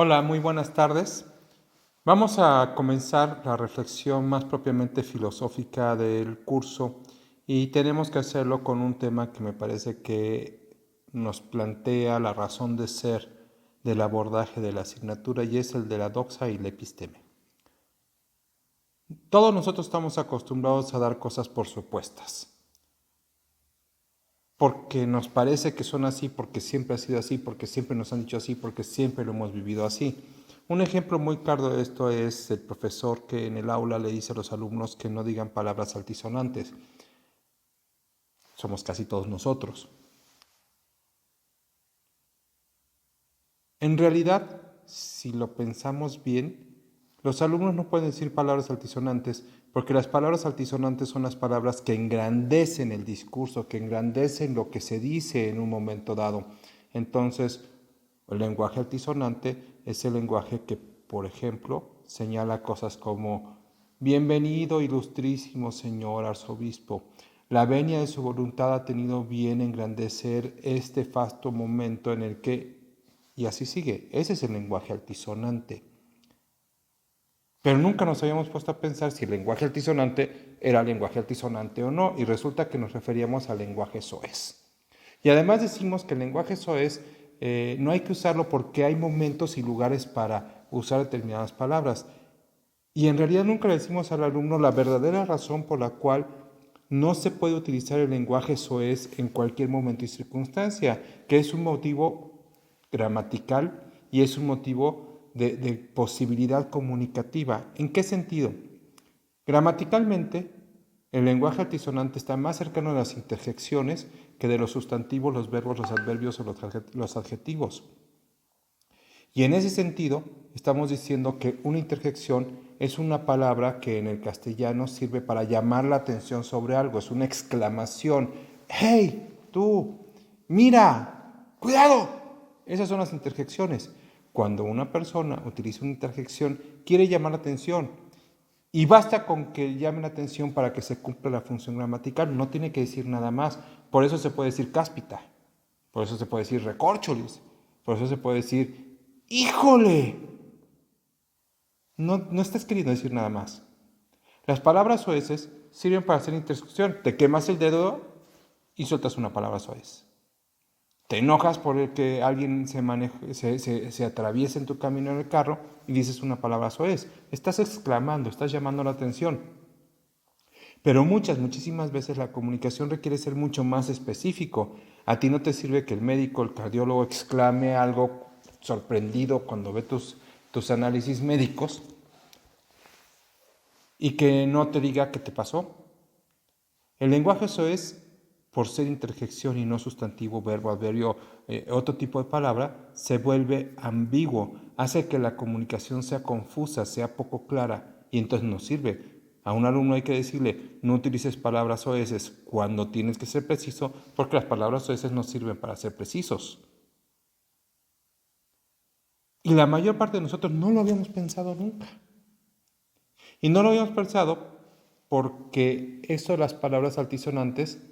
Hola, muy buenas tardes. Vamos a comenzar la reflexión más propiamente filosófica del curso y tenemos que hacerlo con un tema que me parece que nos plantea la razón de ser del abordaje de la asignatura y es el de la doxa y la episteme. Todos nosotros estamos acostumbrados a dar cosas por supuestas, porque nos parece que son así, porque siempre ha sido así, porque siempre nos han dicho así, porque siempre lo hemos vivido así. Un ejemplo muy claro de esto es el profesor que en el aula le dice a los alumnos que no digan palabras altisonantes. Somos casi todos nosotros. En realidad, si lo pensamos bien, los alumnos no pueden decir palabras altisonantes porque las palabras altisonantes son las palabras que engrandecen el discurso, que engrandecen lo que se dice en un momento dado. Entonces, el lenguaje altisonante es el lenguaje que, por ejemplo, señala cosas como bienvenido, ilustrísimo señor arzobispo. La venia de su voluntad ha tenido bien engrandecer este fasto momento en el que... Y así sigue. Ese es el lenguaje altisonante. Pero nunca nos habíamos puesto a pensar si el lenguaje altisonante era lenguaje altisonante o no, y resulta que nos referíamos al lenguaje soez. Y además decimos que el lenguaje soez no hay que usarlo porque hay momentos y lugares para usar determinadas palabras. Y en realidad nunca le decimos al alumno la verdadera razón por la cual no se puede utilizar el lenguaje soez en cualquier momento y circunstancia, que es un motivo gramatical y es un motivo de posibilidad comunicativa. ¿En qué sentido? Gramaticalmente, el lenguaje altisonante está más cercano a las interjecciones que de los sustantivos, los verbos, los adverbios o los adjetivos. Y en ese sentido, estamos diciendo que una interjección es una palabra que en el castellano sirve para llamar la atención sobre algo, es una exclamación. ¡Hey, tú! ¡Mira! ¡Cuidado! Esas son las interjecciones. Cuando una persona utiliza una interjección, quiere llamar la atención. Y basta con que llame la atención para que se cumpla la función gramatical. No tiene que decir nada más. Por eso se puede decir cáspita. Por eso se puede decir recórcholis. Por eso se puede decir ¡híjole! No estás queriendo decir nada más. Las palabras soeces sirven para hacer interjección. Te quemas el dedo y sueltas una palabra soez. Te enojas por el que alguien se atraviese en tu camino en el carro y dices una palabra soez. Estás exclamando, estás llamando la atención. Pero muchísimas veces la comunicación requiere ser mucho más específico. A ti no te sirve que el médico, el cardiólogo exclame algo sorprendido cuando ve tus análisis médicos y que no te diga qué te pasó. El lenguaje soez, por ser interjección y no sustantivo, verbo, adverbio, otro tipo de palabra, se vuelve ambiguo, hace que la comunicación sea confusa, sea poco clara y entonces no sirve. A un alumno hay que decirle, no utilices palabras soeces cuando tienes que ser preciso, porque las palabras soeces no sirven para ser precisos. Y la mayor parte de nosotros no lo habíamos pensado nunca. Y no lo habíamos pensado porque eso de las palabras altisonantes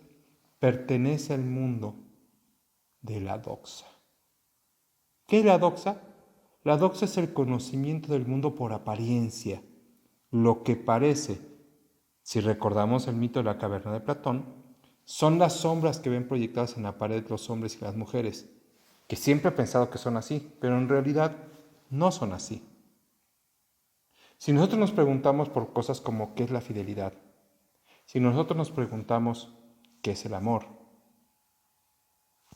pertenece al mundo de la doxa. ¿Qué es la doxa? La doxa es el conocimiento del mundo por apariencia, lo que parece. Si recordamos el mito de la caverna de Platón, son las sombras que ven proyectadas en la pared los hombres y las mujeres, que siempre he pensado que son así, pero en realidad no son así. Si nosotros nos preguntamos por cosas como qué es la fidelidad, si nosotros nos preguntamos qué es el amor,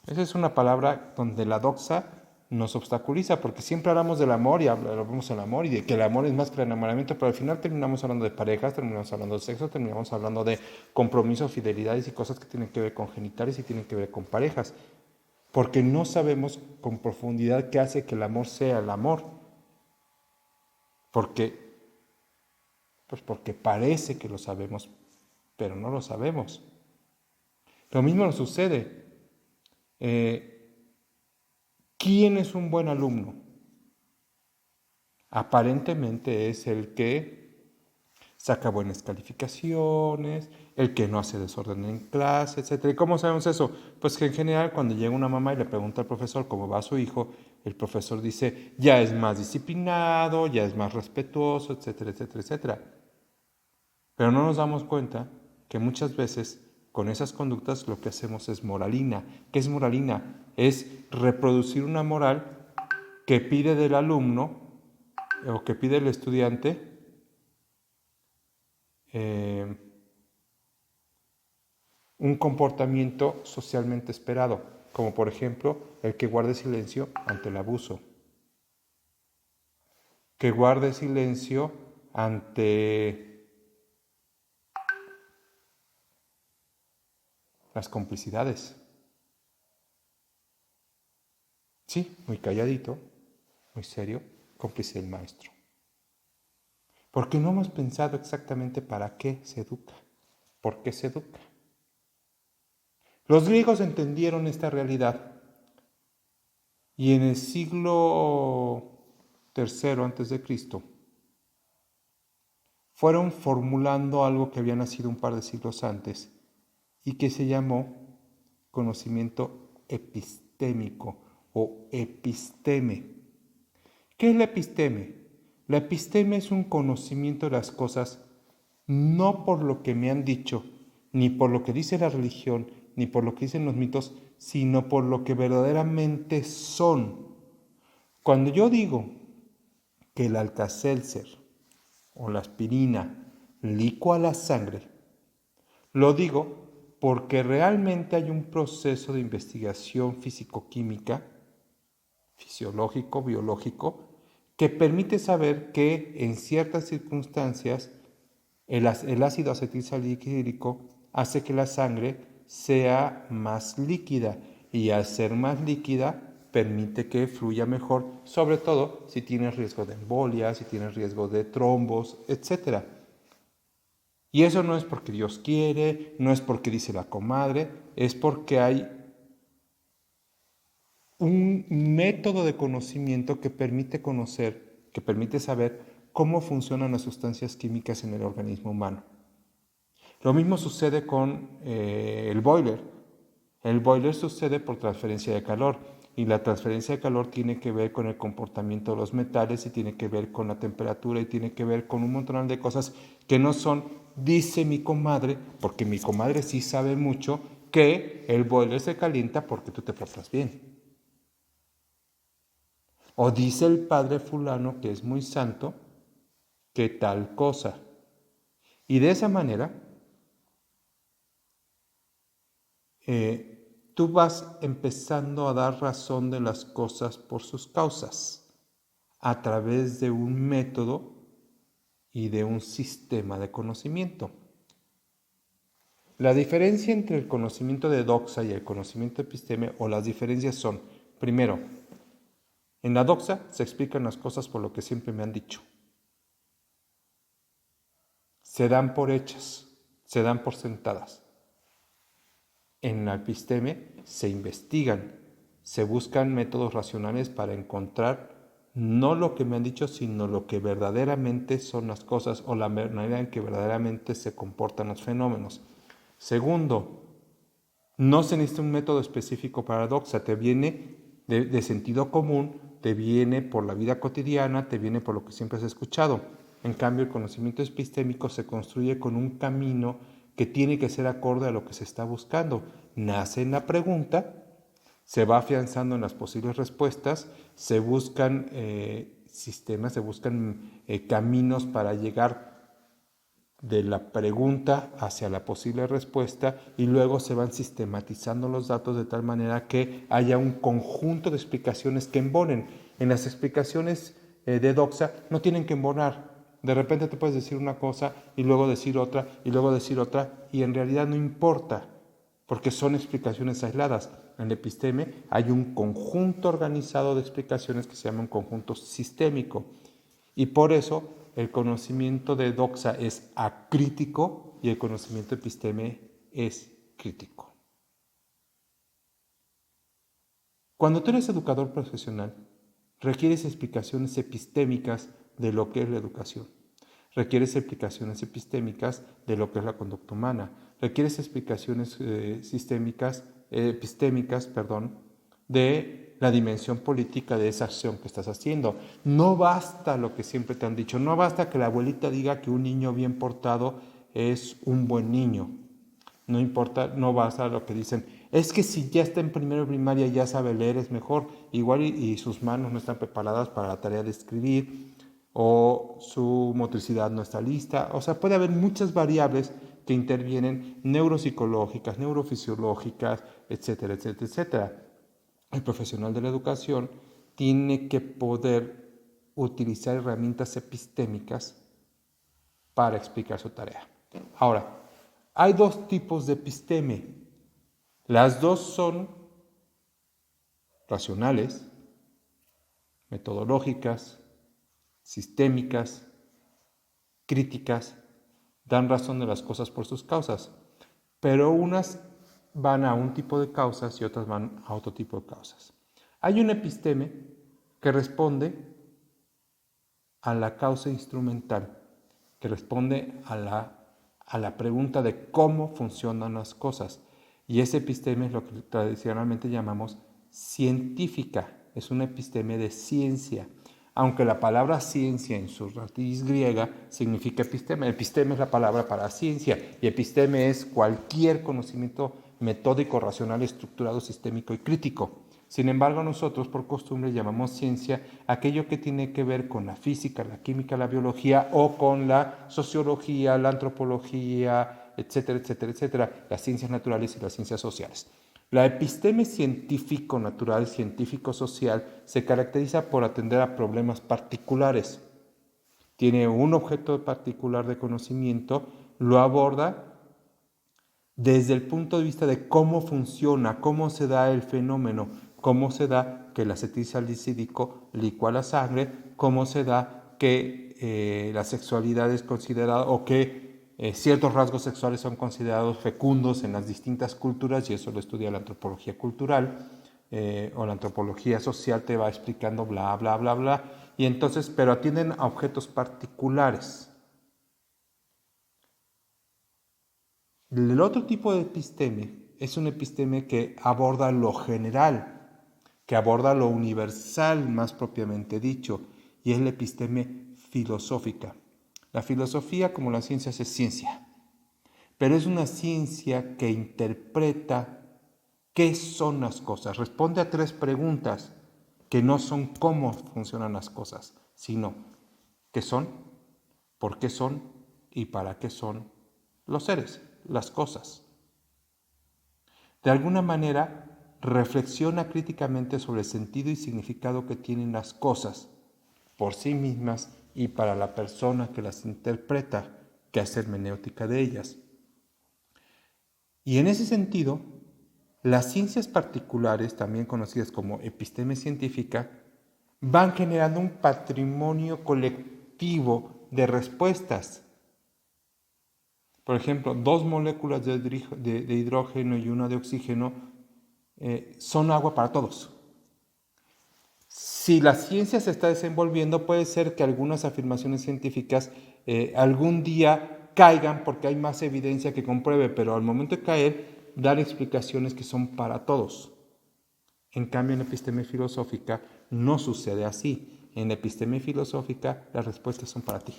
esa es una palabra donde la doxa nos obstaculiza, porque siempre hablamos del amor y hablamos del amor y de que el amor es más que el enamoramiento, pero al final terminamos hablando de parejas, terminamos hablando de sexo, terminamos hablando de compromisos, fidelidades y cosas que tienen que ver con genitales y tienen que ver con parejas, porque no sabemos con profundidad qué hace que el amor sea el amor, porque, pues porque parece que lo sabemos, pero no lo sabemos. Lo mismo nos sucede. ¿Quién es un buen alumno? Aparentemente es el que saca buenas calificaciones, el que no hace desorden en clase, etc. ¿Y cómo sabemos eso? Pues que en general cuando llega una mamá y le pregunta al profesor cómo va su hijo, el profesor dice, ya es más disciplinado, ya es más respetuoso, etcétera, etcétera, etcétera. Pero no nos damos cuenta que muchas veces con esas conductas lo que hacemos es moralina. ¿Qué es moralina? Es reproducir una moral que pide del alumno o que pide el estudiante un comportamiento socialmente esperado, como por ejemplo el que guarde silencio ante el abuso, que guarde silencio ante las complicidades. Sí, muy calladito, muy serio, cómplice del maestro. Porque no hemos pensado exactamente para qué se educa, por qué se educa. Los griegos entendieron esta realidad y en el siglo III antes de Cristo fueron formulando algo que había nacido un par de siglos antes y que se llamó conocimiento epistémico o episteme. ¿Qué es la episteme? La episteme es un conocimiento de las cosas no por lo que me han dicho, ni por lo que dice la religión, ni por lo que dicen los mitos, sino por lo que verdaderamente son. Cuando yo digo que el Alka-Seltzer o la aspirina licúa la sangre, lo digo porque realmente hay un proceso de investigación físico-química, fisiológico, biológico, que permite saber que en ciertas circunstancias el ácido acetilsalicílico hace que la sangre sea más líquida y al ser más líquida permite que fluya mejor, sobre todo si tienes riesgo de embolia, si tienes riesgo de trombos, etc. Y eso no es porque Dios quiere, no es porque dice la comadre, es porque hay un método de conocimiento que permite conocer, que permite saber cómo funcionan las sustancias químicas en el organismo humano. Lo mismo sucede con el boiler. El boiler sucede por transferencia de calor y la transferencia de calor tiene que ver con el comportamiento de los metales y tiene que ver con la temperatura y tiene que ver con un montón de cosas que no son, dice mi comadre, porque mi comadre sí sabe mucho, que el boiler se calienta porque tú te portas bien. O dice el padre fulano, que es muy santo, que tal cosa. Y de esa manera, tú vas empezando a dar razón de las cosas por sus causas, a través de un método y de un sistema de conocimiento. La diferencia entre el conocimiento de doxa y el conocimiento episteme, o las diferencias son, primero, en la doxa se explican las cosas por lo que siempre me han dicho. Se dan por hechas, se dan por sentadas. En la episteme se investigan, se buscan métodos racionales para encontrar no lo que me han dicho, sino lo que verdaderamente son las cosas o la manera en que verdaderamente se comportan los fenómenos. Segundo, no se necesita un método específico para doxa, te viene de sentido común, te viene por la vida cotidiana, te viene por lo que siempre has escuchado. En cambio, el conocimiento epistémico se construye con un camino que tiene que ser acorde a lo que se está buscando. Nace en la pregunta, se va afianzando en las posibles respuestas, se buscan sistemas, se buscan caminos para llegar de la pregunta hacia la posible respuesta y luego se van sistematizando los datos de tal manera que haya un conjunto de explicaciones que embonen. En las explicaciones de doxa no tienen que embonar. De repente te puedes decir una cosa y luego decir otra y luego decir otra y en realidad no importa porque son explicaciones aisladas. En el episteme hay un conjunto organizado de explicaciones que se llama un conjunto sistémico y por eso el conocimiento de doxa es acrítico y el conocimiento episteme es crítico. Cuando tú eres educador profesional, requieres explicaciones epistémicas de lo que es la educación. Requieres explicaciones epistémicas de lo que es la conducta humana. Requieres explicaciones epistémicas de la dimensión política de esa acción que estás haciendo. No basta lo que siempre te han dicho, no basta que la abuelita diga que un niño bien portado es un buen niño. No importa, no basta lo que dicen. Es que si ya está en primero de primaria y ya sabe leer es mejor. Igual y sus manos no están preparadas para la tarea de escribir o su motricidad no está lista. O sea, puede haber muchas variables que intervienen neuropsicológicas, neurofisiológicas, etcétera, etcétera, etcétera. El profesional de la educación tiene que poder utilizar herramientas epistémicas para explicar su tarea. Ahora, hay dos tipos de episteme. Las dos son racionales, metodológicas, sistémicas, críticas, dan razón de las cosas por sus causas, pero unas van a un tipo de causas y otras van a otro tipo de causas. Hay un episteme que responde a la causa instrumental, que responde a la pregunta de cómo funcionan las cosas. Y ese episteme es lo que tradicionalmente llamamos científica, es una episteme de ciencia. Aunque la palabra ciencia en su raíz griega significa episteme. Episteme es la palabra para ciencia y episteme es cualquier conocimiento metódico, racional, estructurado, sistémico y crítico. Sin embargo, nosotros por costumbre llamamos ciencia aquello que tiene que ver con la física, la química, la biología o con la sociología, la antropología, etcétera, etcétera, etcétera, las ciencias naturales y las ciencias sociales. La episteme científico-natural, científico-social, se caracteriza por atender a problemas particulares. Tiene un objeto particular de conocimiento, lo aborda desde el punto de vista de cómo funciona, cómo se da el fenómeno, cómo se da que el acetilsalicídico licúa la sangre, cómo se da que la sexualidad es considerada o que ciertos rasgos sexuales son considerados fecundos en las distintas culturas, y eso lo estudia la antropología cultural o la antropología social, te va explicando bla, bla, bla, bla, y entonces, pero atienden a objetos particulares. El otro tipo de episteme es un episteme que aborda lo general, que aborda lo universal más propiamente dicho, y es la episteme filosófica. La filosofía, como las ciencias, es ciencia, pero es una ciencia que interpreta qué son las cosas, responde a tres preguntas que no son cómo funcionan las cosas, sino qué son, por qué son y para qué son los seres, las cosas. De alguna manera, reflexiona críticamente sobre el sentido y significado que tienen las cosas por sí mismas y para la persona que las interpreta, que hace hermenéutica de ellas. Y en ese sentido, las ciencias particulares, también conocidas como episteme científica, van generando un patrimonio colectivo de respuestas. Por ejemplo, dos moléculas de hidrógeno y una de oxígeno son agua para todos. Si la ciencia se está desenvolviendo, puede ser que algunas afirmaciones científicas algún día caigan porque hay más evidencia que compruebe, pero al momento de caer, dan explicaciones que son para todos. En cambio, en la episteme filosófica no sucede así. En la episteme filosófica, las respuestas son para ti.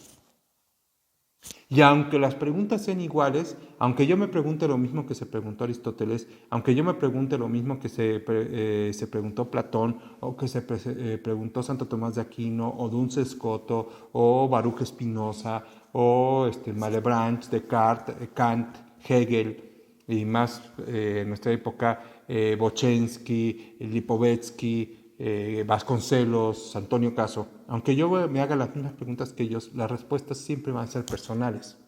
Y aunque las preguntas sean iguales, aunque yo me pregunte lo mismo que se preguntó Aristóteles, aunque yo me pregunte lo mismo que se preguntó Platón, o que se preguntó Santo Tomás de Aquino, o Duns Scoto, o Baruch Spinoza, o Malebranche, Descartes, Kant, Hegel, y más en nuestra época, Bochensky, Lipovetsky, Vasconcelos, Antonio Caso, aunque yo me haga las mismas preguntas que ellos, las respuestas siempre van a ser personales.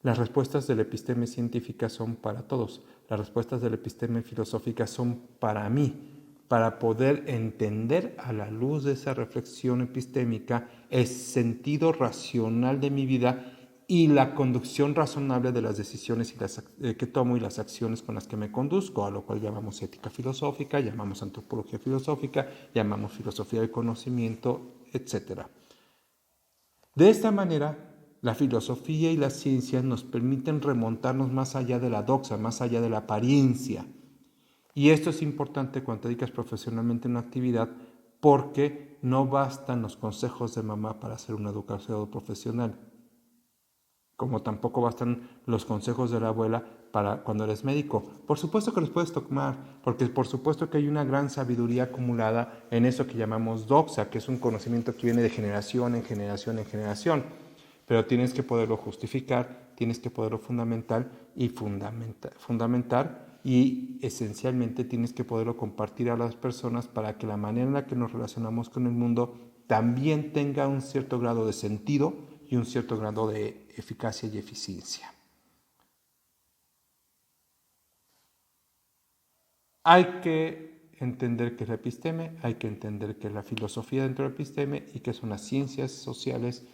Las respuestas de la episteme científica son para todos, las respuestas de la episteme filosófica son para mí, para poder entender a la luz de esa reflexión epistémica el sentido racional de mi vida y la conducción razonable de las decisiones que tomo y las acciones con las que me conduzco, a lo cual llamamos ética filosófica, llamamos antropología filosófica, llamamos filosofía del conocimiento, etc. De esta manera, la filosofía y las ciencias nos permiten remontarnos más allá de la doxa, más allá de la apariencia, Y esto es importante cuando te dedicas profesionalmente a una actividad porque no bastan los consejos de mamá para ser un educador profesional, como tampoco bastan los consejos de la abuela para cuando eres médico. Por supuesto que los puedes tomar, porque por supuesto que hay una gran sabiduría acumulada en eso que llamamos doxa, que es un conocimiento que viene de generación en generación en generación, pero tienes que poderlo justificar, tienes que poderlo fundamentar y esencialmente tienes que poderlo compartir a las personas para que la manera en la que nos relacionamos con el mundo también tenga un cierto grado de sentido y un cierto grado de eficacia y eficiencia. Hay que entender qué es la episteme, hay que entender qué es la filosofía dentro de la episteme y qué son las ciencias sociales,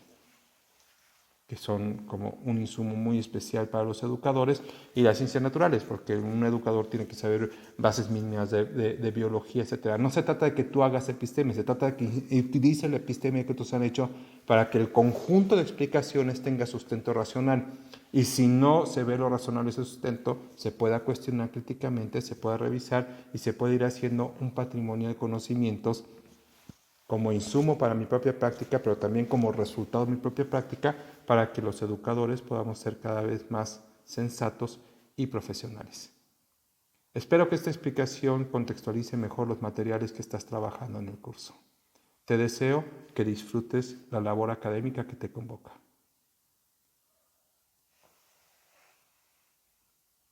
que son como un insumo muy especial para los educadores, y las ciencias naturales, porque un educador tiene que saber bases mínimas de biología, etc. No se trata de que tú hagas episteme, se trata de que utilices la episteme que otros han hecho para que el conjunto de explicaciones tenga sustento racional. Y si no se ve lo razonable ese sustento, se pueda cuestionar críticamente, se pueda revisar y se puede ir haciendo un patrimonio de conocimientos como insumo para mi propia práctica, pero también como resultado de mi propia práctica, para que los educadores podamos ser cada vez más sensatos y profesionales. Espero que esta explicación contextualice mejor los materiales que estás trabajando en el curso. Te deseo que disfrutes la labor académica que te convoca.